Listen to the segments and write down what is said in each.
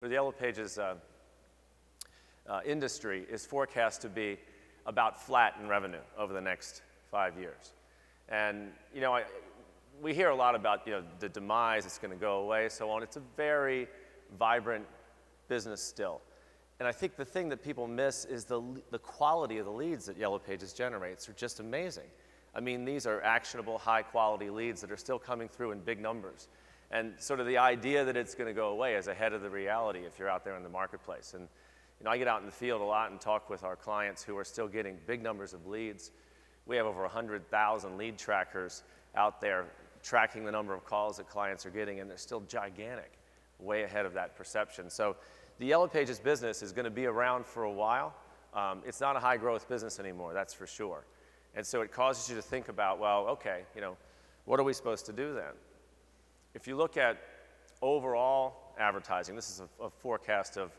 The Yellow Pages industry is forecast to be about flat in revenue over the next 5 years. And, we hear a lot about, the demise, it's going to go away, so on. It's a very vibrant business still. And I think the thing that people miss is the quality of the leads that Yellow Pages generates are just amazing. I mean, these are actionable, high-quality leads that are still coming through in big numbers. And sort of the idea that it's going to go away is ahead of the reality if you're out there in the marketplace. And I get out in the field a lot and talk with our clients who are still getting big numbers of leads. We have over 100,000 lead trackers out there tracking the number of calls that clients are getting, and they're still gigantic, way ahead of that perception. So the Yellow Pages business is going to be around for a while. It's not a high-growth business anymore, that's for sure. And so it causes you to think about, well, okay, what are we supposed to do then? If you look at overall advertising, this is a forecast of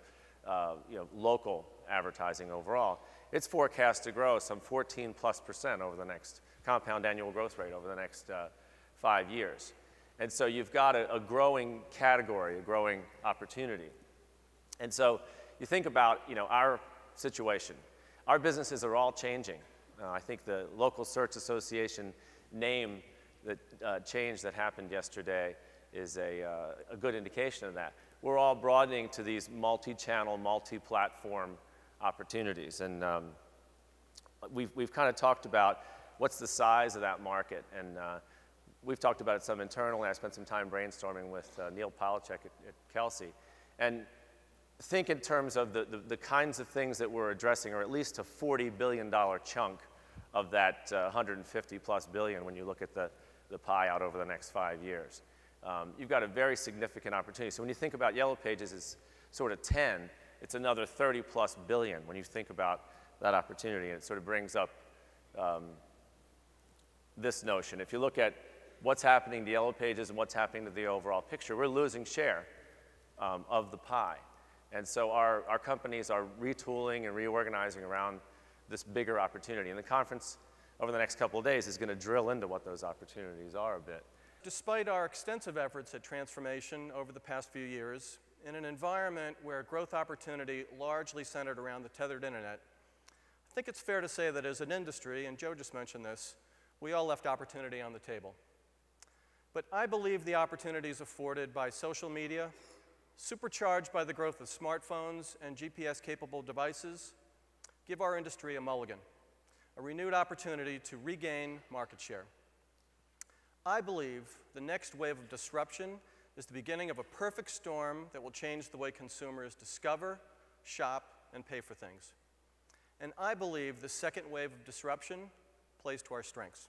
local advertising overall, it's forecast to grow some 14+% over the next, compound annual growth rate over the next 5 years. And so you've got a growing category, a growing opportunity. And so you think about our situation. Our businesses are all changing. I think the Local Search Association name change that happened yesterday is a good indication of that. We're all broadening to these multi-channel, multi-platform opportunities. And we've kind of talked about what's the size of that market. And we've talked about it some internally. I spent some time brainstorming with Neil Polachek at Kelsey. And think in terms of the kinds of things that we're addressing, or at least a $40 billion chunk of that 150+ billion when you look at the pie out over the next 5 years. You've got a very significant opportunity. So when you think about Yellow Pages as sort of 10, it's another 30+ billion when you think about that opportunity. And it sort of brings up this notion. If you look at what's happening to Yellow Pages and what's happening to the overall picture, we're losing share of the pie. And so our companies are retooling and reorganizing around this bigger opportunity. And the conference over the next couple of days is going to drill into what those opportunities are a bit. Despite our extensive efforts at transformation over the past few years, in an environment where growth opportunity largely centered around the tethered internet, I think it's fair to say that as an industry, and Joe just mentioned this, we all left opportunity on the table. But I believe the opportunities afforded by social media, supercharged by the growth of smartphones and GPS-capable devices, give our industry a mulligan, a renewed opportunity to regain market share. I believe the next wave of disruption is the beginning of a perfect storm that will change the way consumers discover, shop, and pay for things. And I believe the second wave of disruption plays to our strengths.